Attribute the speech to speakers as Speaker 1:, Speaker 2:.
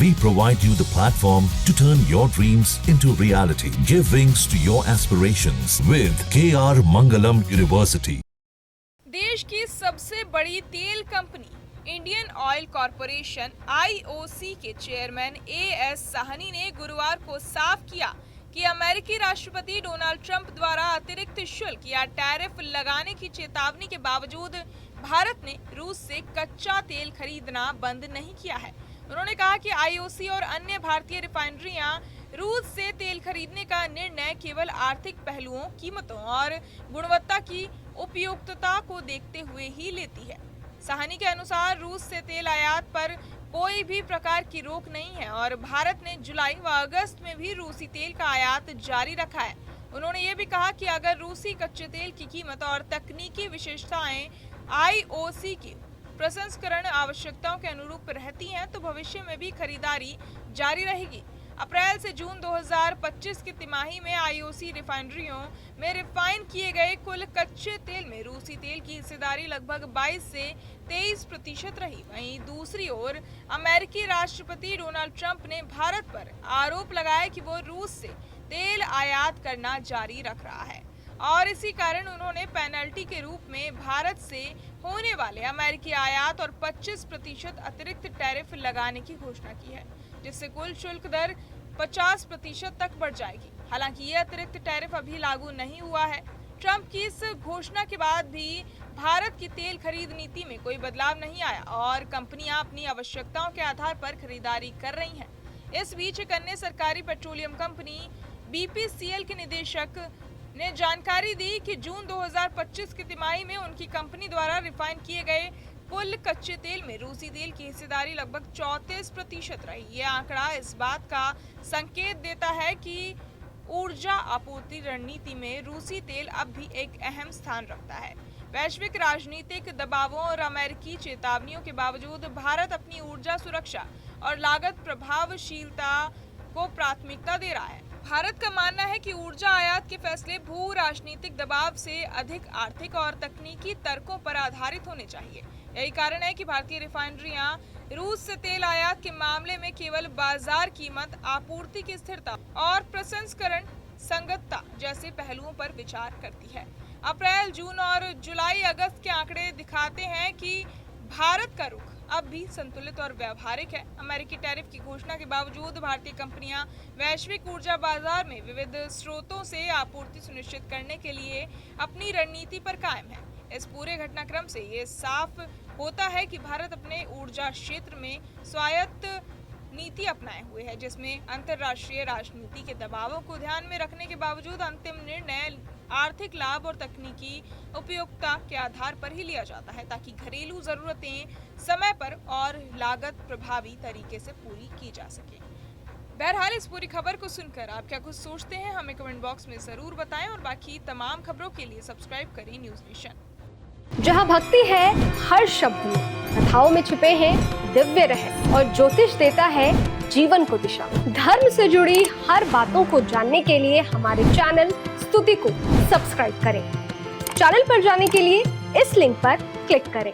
Speaker 1: We provide you the platform to turn your dreams into reality. Give wings to your aspirations with KR Mangalam University.
Speaker 2: देश की सबसे बड़ी तेल company Indian oil corporation (IOC) के chairman AS Sahni ने गुरुवार को साफ किया कि अमेरिकी राष्ट्रपति डोनाल्ड ट्रंप द्वारा अतिरिक्त शुल्क या टैरिफ लगाने की चेतावनी के बावजूद भारत ने रूस से कच्चा तेल खरीदना बंद नहीं किया है। उन्होंने कहा कि IOC और अन्य भारतीय रिफाइनरियां रूस से तेल खरीदने का निर्णय केवल आर्थिक पहलुओं, कीमतों और गुणवत्ता की उपयुक्तता को देखते हुए ही लेती है। साहनी के अनुसार रूस से तेल आयात पर कोई भी प्रकार की रोक नहीं है और भारत ने जुलाई व अगस्त में भी रूसी तेल का आयात जारी रखा है। उन्होंने ये भी कहा कि अगर रूसी कच्चे तेल की कीमत और तकनीकी विशेषताएं IOC की प्रसंस्करण आवश्यकताओं के अनुरूप रहती हैं तो भविष्य में भी खरीदारी जारी रहेगी। अप्रैल से जून 2025 की तिमाही में IOC रिफाइनरियों में रिफाइन किए गए कुल कच्चे तेल में रूसी तेल की हिस्सेदारी लगभग 22 से 23% रही। वहीं दूसरी ओर अमेरिकी राष्ट्रपति डोनाल्ड ट्रंप ने भारत पर आरोप लगाया कि वो रूस से तेल आयात करना जारी रख रहा है और इसी कारण उन्होंने पेनल्टी के रूप में भारत से होने वाले अमेरिकी आयात और 25% अतिरिक्त टैरिफ लगाने की घोषणा की है, जिससे कुल शुल्क दर 50% तक बढ़ जाएगी। हालांकि ये अतिरिक्त टैरिफ अभी लागू नहीं हुआ है। ट्रंप की इस घोषणा के बाद भी भारत की तेल खरीद नीति में कोई बदलाव नहीं आया और कंपनियां अपनी आवश्यकताओं के आधार पर खरीदारी कर रही हैं। इस बीच एक अन्य सरकारी पेट्रोलियम कंपनी BPCL के निदेशक ने जानकारी दी कि जून 2025 की तिमाही में उनकी कंपनी द्वारा रिफाइन किए गए कुल कच्चे तेल में रूसी तेल की हिस्सेदारी लगभग 34% रही। ये आंकड़ा इस बात का संकेत देता है कि ऊर्जा आपूर्ति रणनीति में रूसी तेल अब भी एक अहम स्थान रखता है। वैश्विक राजनीतिक दबावों और अमेरिकी चेतावनियों के बावजूद भारत अपनी ऊर्जा सुरक्षा और लागत प्रभावशीलता को प्राथमिकता दे रहा है। भारत का मानना है कि ऊर्जा आयात के फैसले भू राजनीतिक दबाव से अधिक आर्थिक और तकनीकी तर्कों पर आधारित होने चाहिए। यही कारण है कि भारतीय रिफाइनरियां रूस से तेल आयात के मामले में केवल बाजार कीमत, आपूर्ति की स्थिरता और प्रसंस्करण संगतता जैसे पहलुओं पर विचार करती है। अप्रैल, जून और जुलाई अगस्त के आंकड़े दिखाते हैं कि भारत का रुख अब भी संतुलित और व्यावहारिक है। अमेरिकी टैरिफ की घोषणा के बावजूद भारतीय कंपनियां वैश्विक ऊर्जा बाजार में विविध स्रोतों से आपूर्ति सुनिश्चित करने के लिए अपनी रणनीति पर कायम है। इस पूरे घटनाक्रम से ये साफ होता है कि भारत अपने ऊर्जा क्षेत्र में स्वायत्त नीति अपनाए हुए है, जिसमें अंतर्राष्ट्रीय राजनीति के दबावों को ध्यान में रखने के बावजूद अंतिम निर्णय आर्थिक लाभ और तकनीकी उपयोगिता के आधार पर ही लिया जाता है, ताकि घरेलू जरूरतें समय पर और लागत प्रभावी तरीके से पूरी की जा सके। बहरहाल इस पूरी खबर को सुनकर आप क्या कुछ सोचते हैं, हमें कमेंट बॉक्स में जरूर बताएं और बाकी तमाम खबरों के लिए सब्सक्राइब करें न्यूज़ नेशन।
Speaker 3: जहां भक्ति है हर शब्द में, कथाओं में छिपे हैं दिव्य रहस्य और ज्योतिष देता है जीवन को दिशा। धर्म से जुड़ी हर बातों को जानने के लिए हमारे चैनल स्तुति को सब्सक्राइब करें। चैनल पर जाने के लिए इस लिंक पर क्लिक करें।